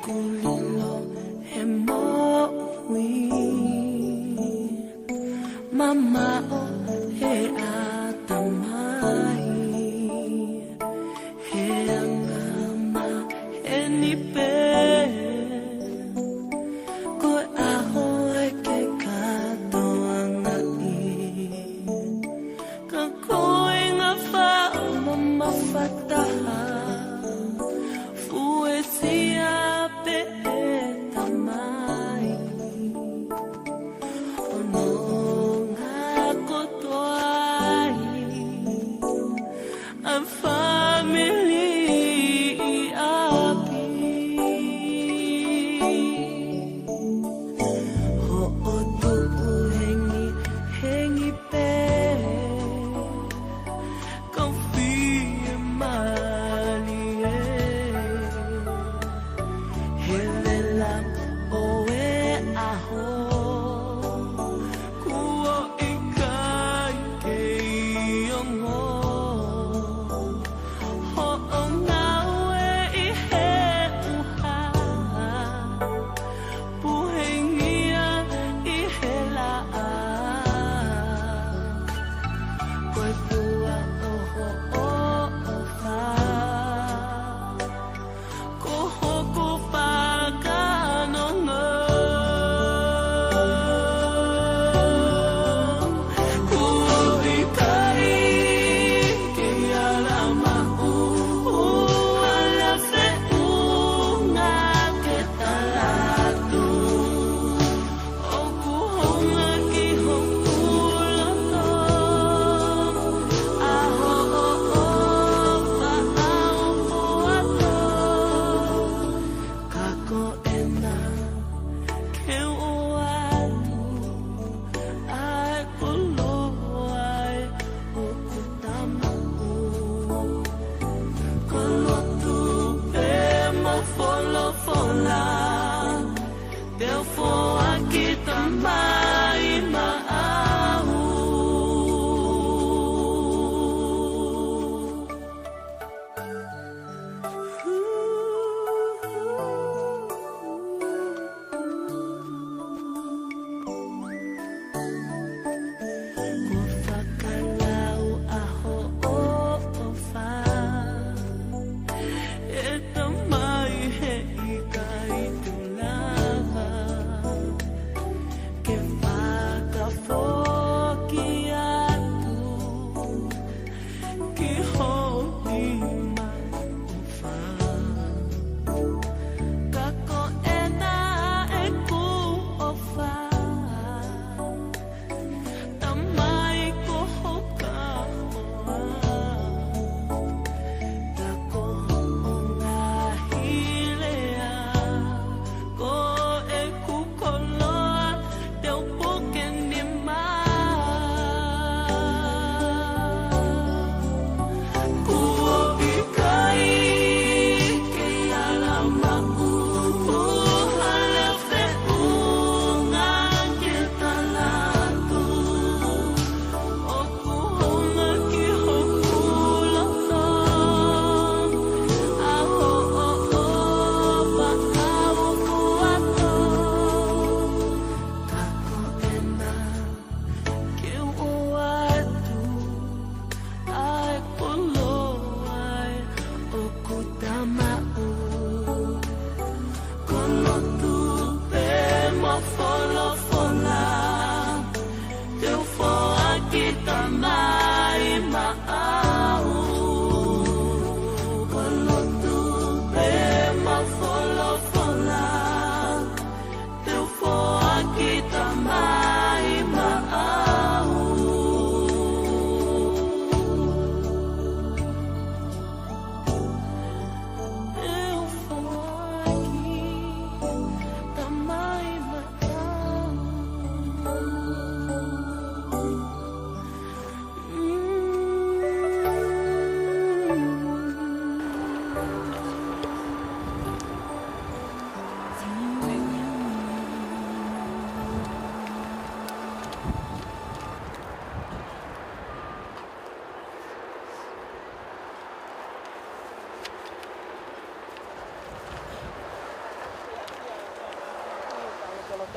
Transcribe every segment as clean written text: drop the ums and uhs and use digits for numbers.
kulilo he mo'i mama o he atamai he angama he nipe ko aho e ke katoanga I ka koe ngā wha mama whataha fuesia pe e tamai ono ngā kotoai a family api ho o tupu hengi pe kau fie mali e helela o e aho kuo ikai ke iongo ho o ngau e I he uha puhengia I he la koe pua oho o wha ko hoko whakanonga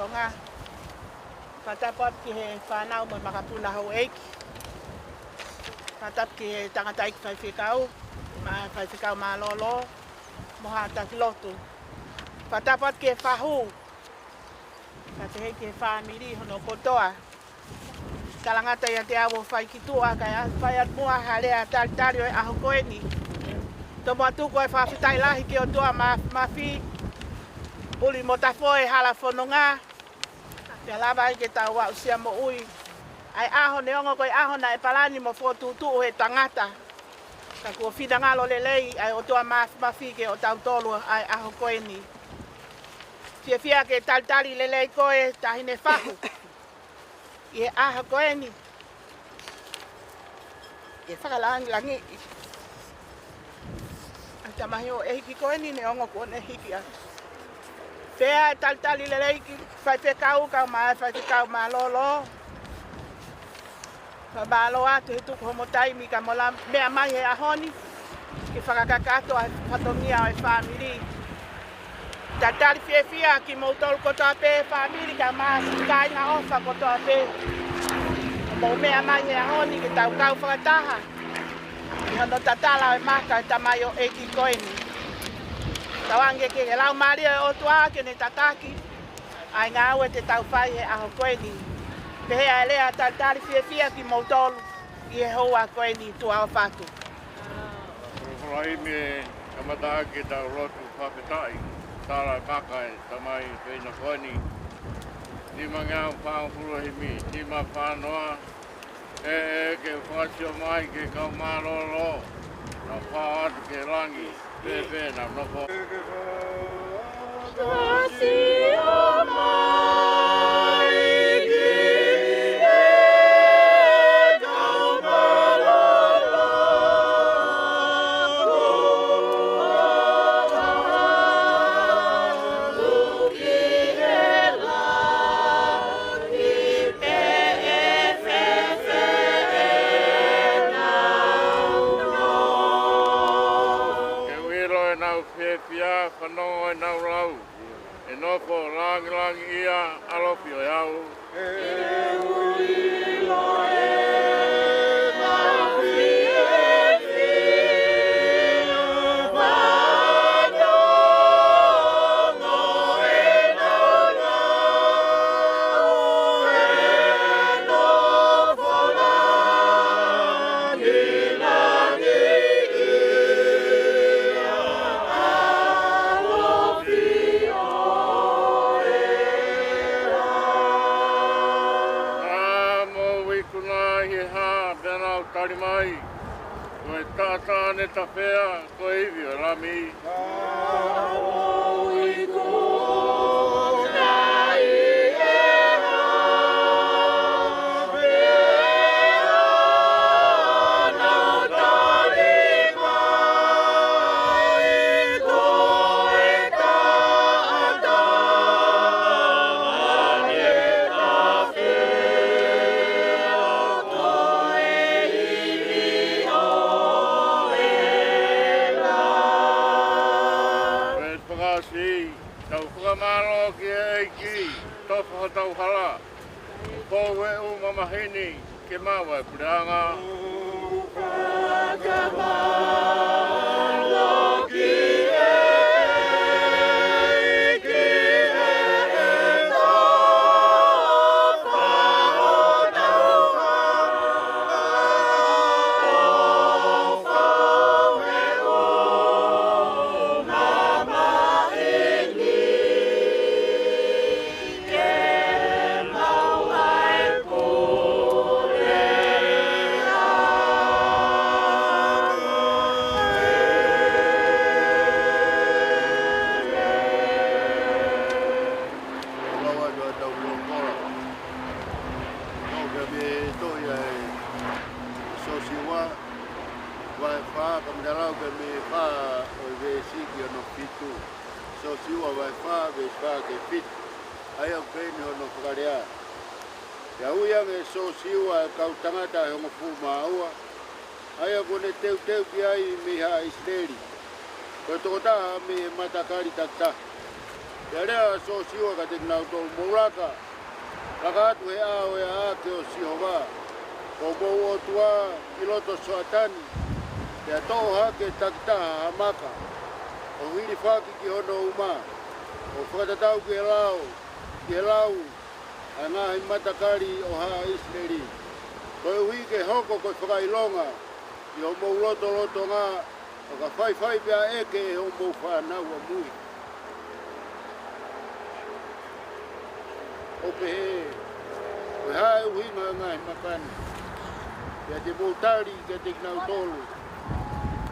longa. Patapot ki he whanau mo makapuna hau eiki. Patap ki he tangata iki whaiwhikau. Whaiwhikau mā lolo. Moha taki lotu. Patapot ki he whahu. Kate hei ki he whamiri hono kotoa. Kalangata ia te awo whaikitua kai whai at mua harea tari o e aho koeni. Tomo atu koe whawhitai lahi ki o tua mawhi. Uli mo tafoe hala whanonga. Te lava i ke tau wa usia mo ui. Ai aho ne ongo koe aho na e palani mo whotutu o he tangata. Ka kua whina ngalo lelei ai o tua mawhi ke o tau tolu ai aho koeni. Fia ke tali lelei koe tahine whahu. I he aho koeni. I he whakalangi langi. Ai tamahi o ehiki koeni ne ongo kua ne hiki a. Pea tali lelei ki whaipekau whaipekau mā lolo. Whabalo atu he tuku homo taimi ka mola mea mai he ahoni. Ki whakakakato a whatongia o e whamiri. Tali fia ki mautolu kotoa pe whamiri ka maa kai ha ofa kotoa pe. Mo mea mai he ahoni ki tau kau whakataha. Ki hono tatala o e maka tamai o eki koeni. Tawange ke lau maria o tua ke ne tataki. Ai ngā ue te tau whai he aho koeni. Pehea e lea tali fia ki mautolu i he hoa koeni tua o whatu. Rai me kamata ke tau rotu whapetai. Tara kakai tamai peina koeni. Ni mangau whaangpuro himi, ni ma whanoa. Ke whasio mai ke kau maroro. Na whaatu ke rangi. Pepe na noko. Whasio mai ki e kau maroro. Luki he la ki pe e fefe e nau no. Nau whiawhia, whanonga e nau rau. E noko rangi ia, alopi o iau. E ui loe mawhi e whio whanongo e nau rau. E no whanangi langi tari mai, koe tata ne ta whea, koe iwi o rami. Au i kona i e hawe ana tari mai koe tata ane ka whea koe tau whakamaro ki eiki, tofu ha tau hala. Kowe u mamahini ke mawa e puranga. Whakamaro ki eiki e tofu ha tau hala. Ia uia me so siwa kau tangata hongo puma aua. Aia kone teu ki ai me ha isteri. Koe toko taha me matakari takta. Ia lea so siwa ka te nau tolu moulaka. Laka atu he ao e a ke o sihowa. Ko mou o tua piloto soatani. Te atoho hake takitaha hamaka. O hiri whaki ki hono uma. O whakatatau ki he lau. A ngahi matakari o haa Israeli. Koe hui ke hoko koe whakailonga. I o mou loto ngā. O ka whai pia eke e o mou whanau a mui. O pehe. Koe hae uhinga ngahi makani. Ia te moutari ke te kinau tolu.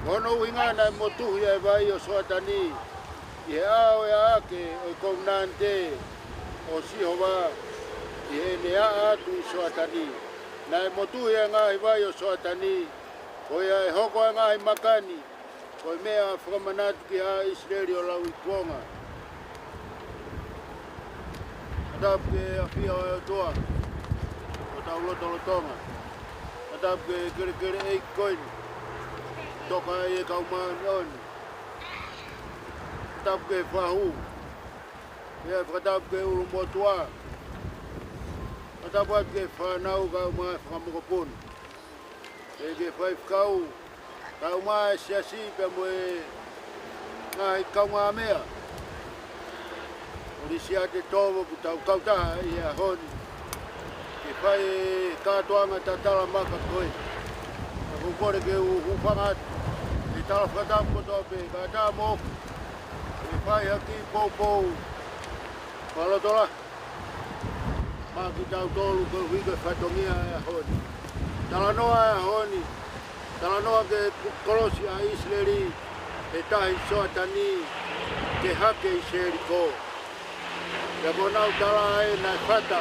Kono uhinga nai motuhi e vai o soatani. I he ao e ake o i kounante o sihowa. I he ne a atu i soatani. Nai motuhi e ngahi vai o soatani. Koe e hoko e ngahi makani. Koe mea whakamanatu ki a Israeli o lau i kuonga. Atap ke a whia o toa. O tau lotonga. Atap ke kere ei koini. Toka e kaumani oni. Atap ke whahu. Ia whakatap ke uru motua. Atap ke whanau kaumai whakamokopuni. E ke whaifkau. Kaumai siasi pe moe ngai kaunga mea. O Lisiate Tovo ku tau kautaha i a honi. Ke whai katoanga tatala maka koe. Ka kukore ke uwhangat. Ke tala whakatapu kotoa pe kata moku. Ke whai haki pou. Malotola. Maki tau tolu ko huike whatongia e a honi. Tala noa e a honi. Tala noa ke kolosi a Israeli. E tahi soatani. Ke hake i Seriko. Ia konau tala e nai whata.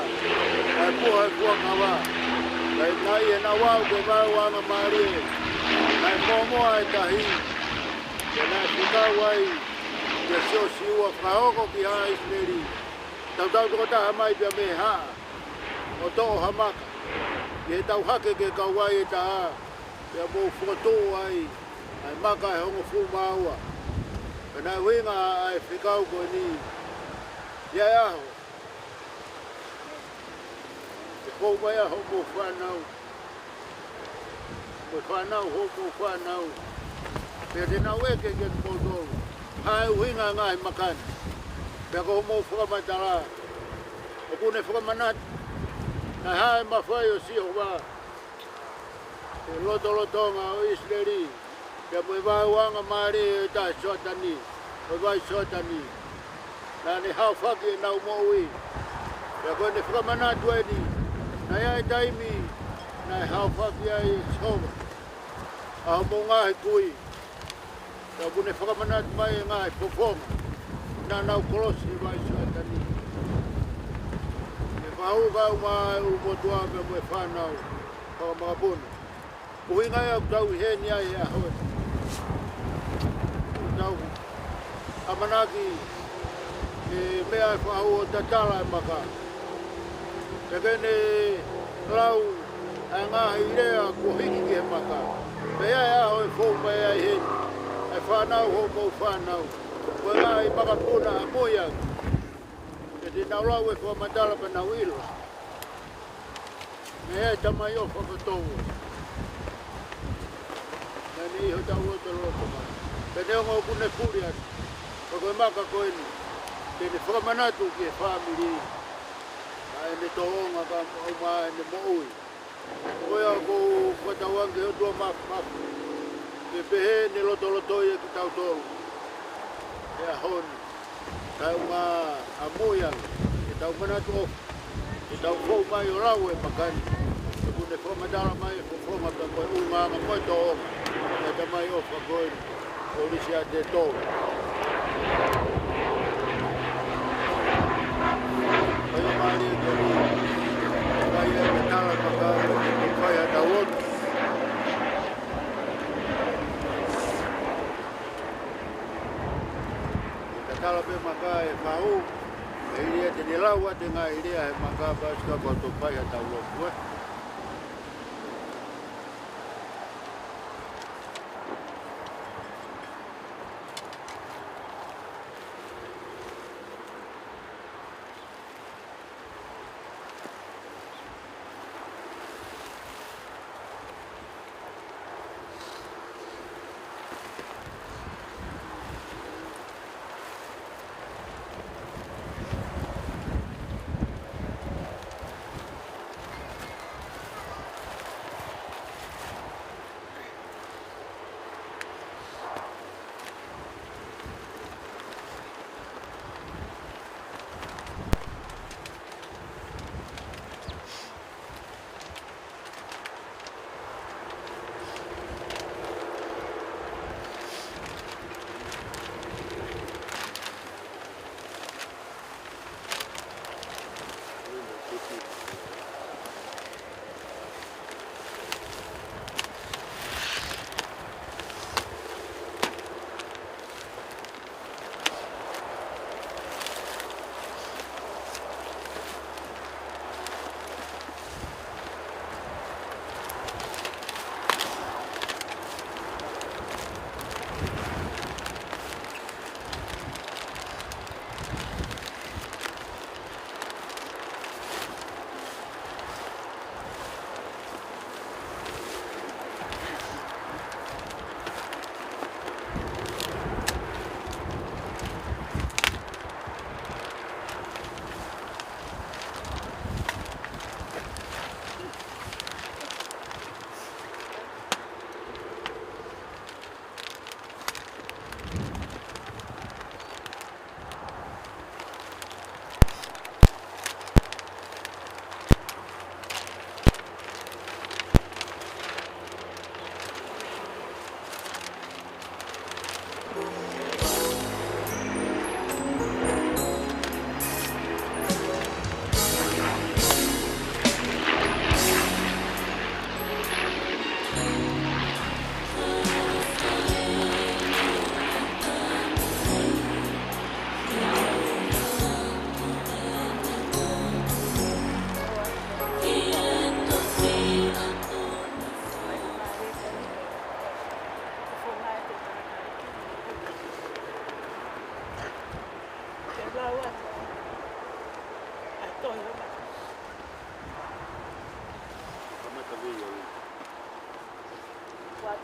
Nai puha e kua kawa. Nai e na wau ke mau anga marie. Nai momoa e tahi. Ke nai whikau ai. Ke sio siua whahoko ki ha Israeli. Tau toko taha mai pia me haa. O toho hamaka. Ke tau hake ke kauai e taha. Ia mou whakatō ai. Ai maka e hongo fu maua. Ke nai winga ai whikau koe ni. Ia e aho. E kou mai aho mou whanau. Mou whanau ho mou whanau. Pea te nau eke ke mou tōru. Hae uhinga ngai makani. Pea ko mou whakamatara. O kune whakamanatu. Nai hae mawhai o sihowa. E lotonga o Israeli. Pea mou vai wanga maare e tai soatani. Mou vai soatani. Nā ne hau whaki e nau moui. Pea koe ne whakamanatu e ni. Nai ai taimi. Nai hau whaki ai e sihowa. Aho mou ngahi kui. Pea kune whakamanatu mai e ngahi pofonga. Nā nau kolosi e vai soatani. E whahu kau mai uru motua me mue whanau. Whakamagapuna. Uhinga e au tau i heni ai e ahoe. Tau amanaki. E mea e whahu o tatala e maka. Te kene lau e ngahi rea ko hiki ki he maka. Mea e aho e fōu mai ai heni. E whanau ho mou whanau. Koe ngahi maka puna a moiang. E te nau lau e whamatala pa nau ilo. Mea e tamai o whakatoa. Nani iho tau loto mai. Pene ongo kune puri atu. Koe maka koe ni. Tene whakamanatu ki e whamiri. Ai ne tohonga ka oma e ne moui. Koe au kou whatawangi o tua mafu. Ke pehe ne loto e ki tau tolu. E a honi. Kai unga a moiang. E tau manatu ofu. E tau fōu mai o rau e makani. E kune whamatara mai e whawhonga ka koe unga anga koe tohonga. E tamai ofu a koe ni. O Lisiate Tovo. Kaya mali e kari. Kaya e tala maka. Kaya tawon. Tala pe maka e whahu. E iria te ne lau ate ngā iria he maka baska kwa tō pai a tau lopu.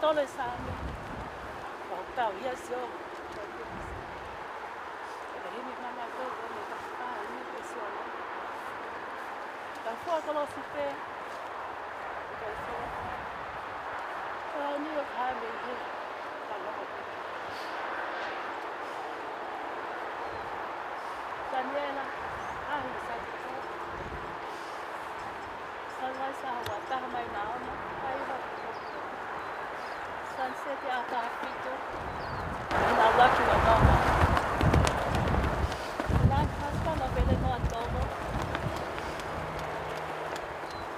tole sami. O tau ia sio. Hini mama ko ni ka ni ke sio. Ka fo ka lo si pe. Ka fo. Ka ni o ka me he. Ka lo. Daniela, hi sa ko. Salai sa wa ta mai na na. Kai ho. Sunset ya ka pito. Ina lucky na mama.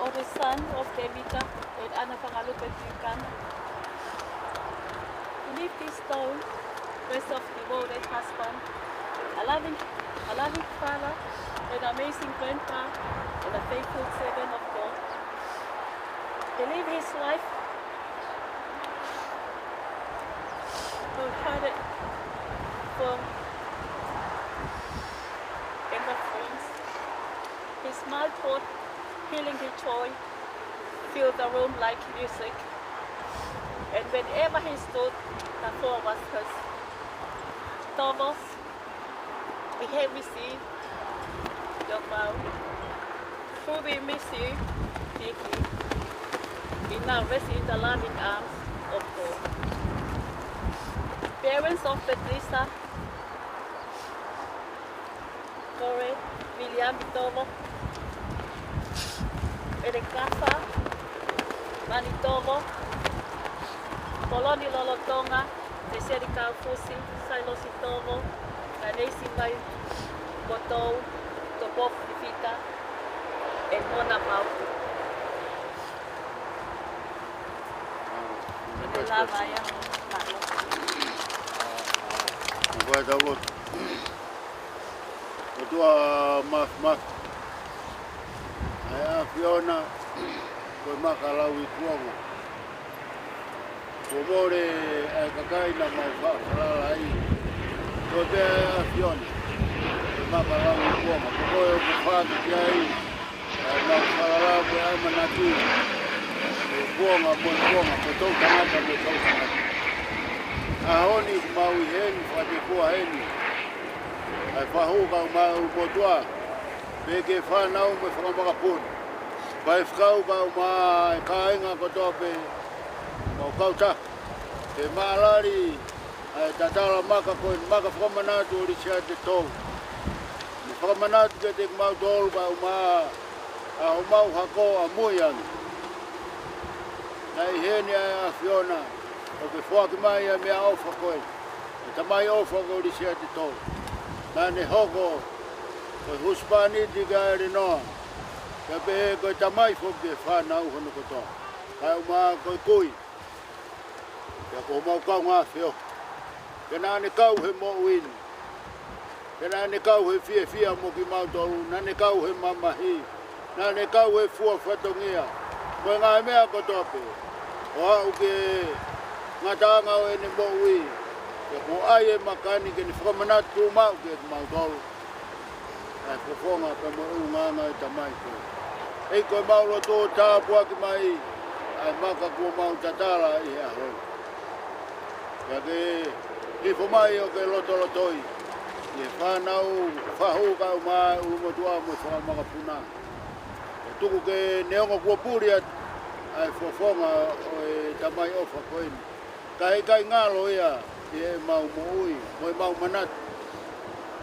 Or the son of Devita and Anna Pangalupetukan. Beneath this stone, rest of devoted husband, a loving father, an amazing grandpa, and a faithful servant of God. He lived his life wholehearted for and of friends. His smile taught healing his joy, filled the room like music. And whenever he stood, the four of us, Tovo, we have received your vow. Who we miss you, Nikki. We now rest in the loving arms of God. Parents of Patricia, Corey, William Tovo, Erekafa, Manitobo, Poloni Lolotonga, Lisiate Fusi, Silos Tovo, Nanesi Mai, Kotou, Tobof Vita, and Mona Pauku. Lamaya, Vai dar outro. Eu tô a Maf. Aí a Fiona foi macalau e tuongo. O more é cacai na mão aí. Tô bem a Fiona. Foi macalau e tuongo. Porque eu vou fazer que aí na macalau é manatu. Tuongo, tuongo, que tô canata, que tô canata. Ahoni mau heni fati kuwa heni ai fahuka mau botua bege fa nau me fa maka pun pai fkau ka ma kainga ko tope mau kauta te malari ai tatala maka ko maka fakamanatu Lisiate Tovo ni fakamanatu ke te mau dol ka ma a mau hako amuyan nai heni a Fiona o ke whaki mai a mea ofa koe. E ta mai ofa ko Lisiate Tovo. Nane hoko, koe huspani tika ere noa. Ka pehe koe ta mai whoke whanau hono kotoa. Kai umaa koe kui. Ka ko mau kau ngā whio. Ke nane kau he mo uini. Ke nane kau he fia mo ki mautolu. Nane kau he mamahi. Nane kau he fua whatongia. Koe ngā mea kotoa pe. O hau ke ngā tāngā o ene mo ui. Ke ko ai e makani ke ni whakamanatu mau ke mau tolu. Ai whakonga pe mo nganga e tamai koe. Ei koe mau lo tō tāpua ki mai. Ai maka kua mau tatala i hea hoi. Ka ke ni whamai o ke lotoi. Ke whanau, whahu ka umai umotua mo whakamaka puna. Ke tuku ke neonga kua puri atu. Ai whafonga o e tamai ofa koeni. Kai ngalo ia e mau moui, moi mau manatu.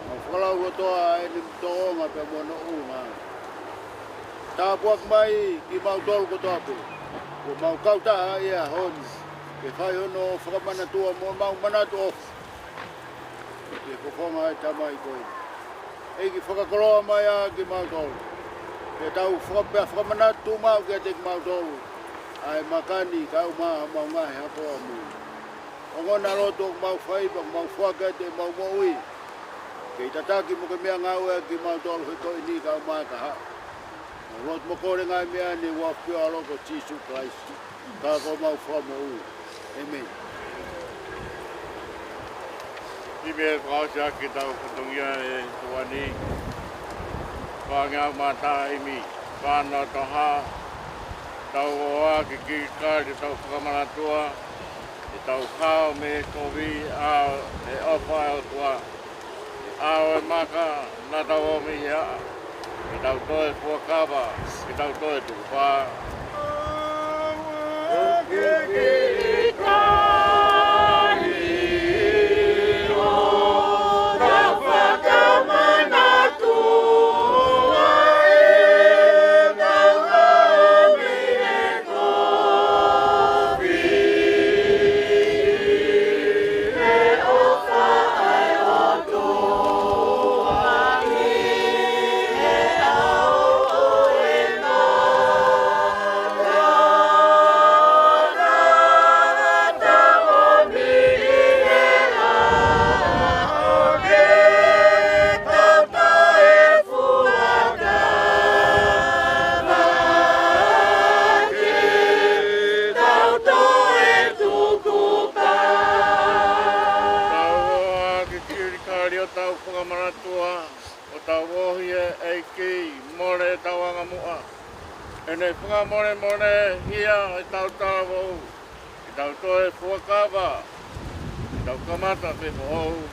Mau whakalau rotoa e ni mtoonga pe mono unga. Tāpuak mai ki mau tolu kotoa pe. Ko mau kautaa ia honi. Ke whai hono whakamanatua mo mau manatu ofu. Ke whakonga e tamai koe. E ki whakakoloa mai a ki mau tolu. Ke tau whakamanatu mau ke te ki mau tolu. Ai makani kau mau ngai hapo amu. Ngona roto mau faiba mau fuaka te mau moi. Ke tataki mo ke mea ngau e ki mau tolu he ko ini kau mai ka ha. Rot mo kore ngai mea ni wa pio alo ko Jesus Christ. Ka ko mau fa mo u. Amen. Ibe frausia ki tau kutungia e tuani. Wanga mata imi. Wano toha. Tau oa ki kikari tau whakamanatua. tau kao me kovi au e opa au tua. Ouau Maka na tau mi ia. Ki tau toe fuakawa, ki tau toe tukupa. Tau Fakamanatu o tau wohi e ki more tawanga mua. E nei whakamore more hia e tau tāwau. I tau toe fuakawa. I tau kamata pe pohou.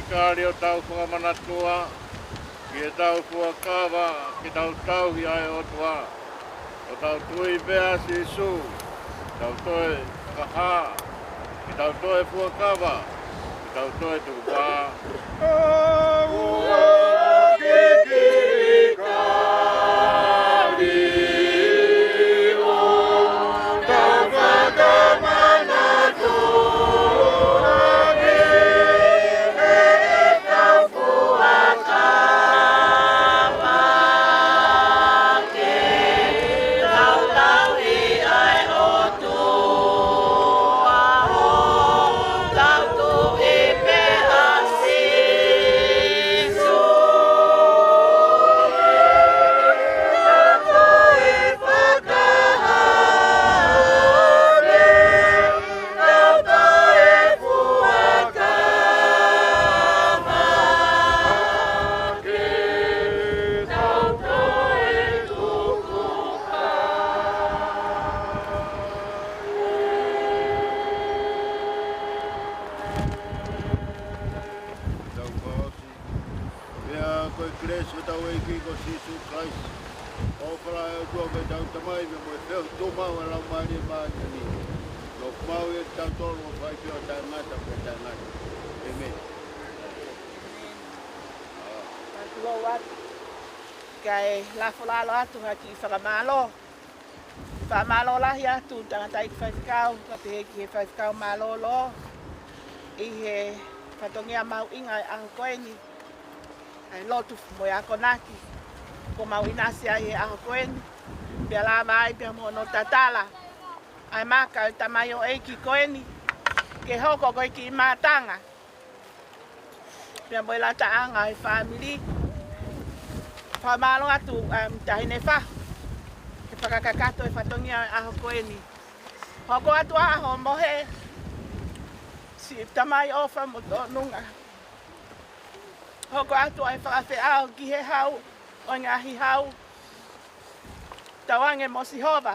Kiri o tau Fakamanatu ki e tau fuakawa, ki tau tauhi ai o tua. O tau tui bea si su, tau toe kaha, ki tau toe fuakawa, ki tau toe tukupa. Koe kresu tau e ki ko sisu Christ. O kala e tua me tau tamai me mo e wheo tō mau e lau mai e mai ni. No mau e tau tōru o whai pio tai ngata pe tai ngata. Amen. Lo atu. Kai lafo lalo atu haki whakamalo. Whakamalo lahi atu tangata i whaikau. Ka te heki he whaikau malo lo. I he whatongia mau inga e aho koeni. Ai lotu mo ya konaki ko mau inasi ai a koeni pia la mai pia mo no tatala ai maka tamayo eki koeni ke hoko ko ki matanga pia mo la taanga ai family fa malo atu tahine fa ke pakakakato e fatongia a koeni hoko atu a ho mohe si tamai ofa mo nunga hoko atu ai whakawhiao ki he hau o ngahi hau tawange mo si hova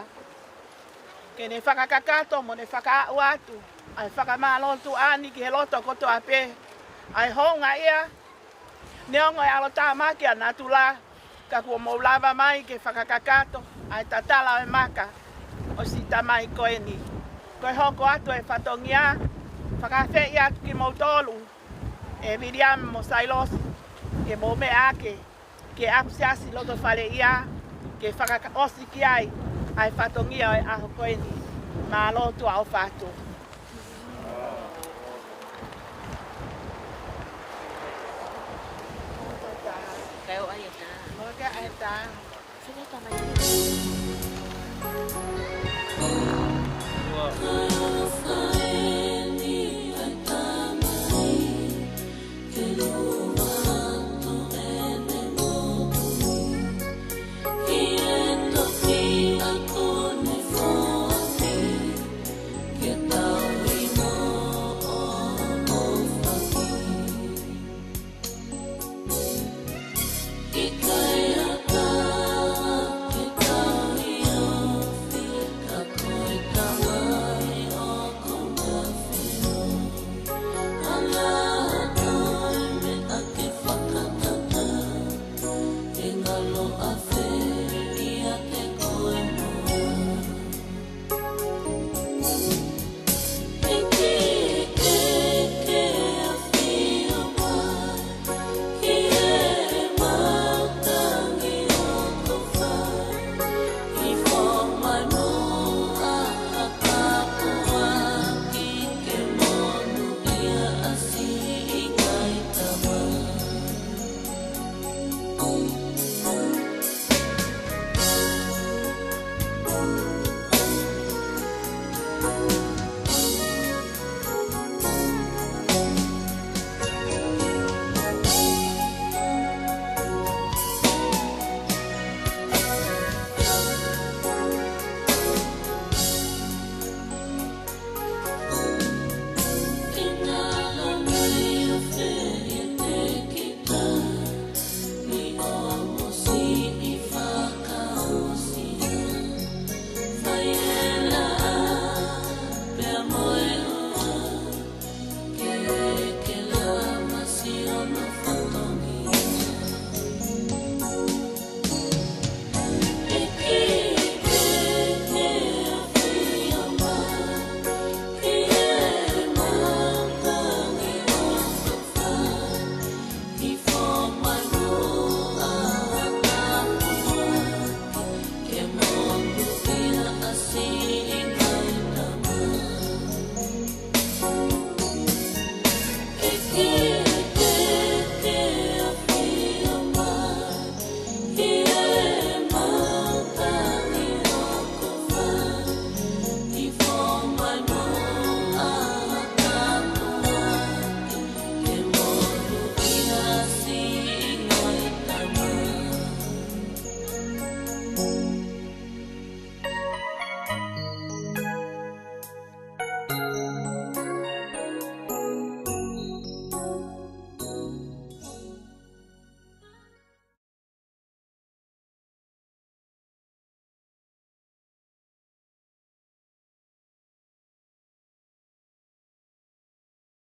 ke ne whakakakato mo ne whakaau atu ai whakamalotu ani ki he loto koto ape ai honga ia neongo e alo tāmaki ana tula ka kua mo lava mai ke whakakakato ai tatala e maka o si tamai koeni koe hoko atu e whatongia whakawhi atu ki mo tolu e Miriam mo Sailos ke mō me ake, ke apsiasi loto whare ia, ke whakaosi ki ai whatongia ai aho koeni, mā loto au whātou. Kau ayat dah. Moga ai tā. Sini tak main.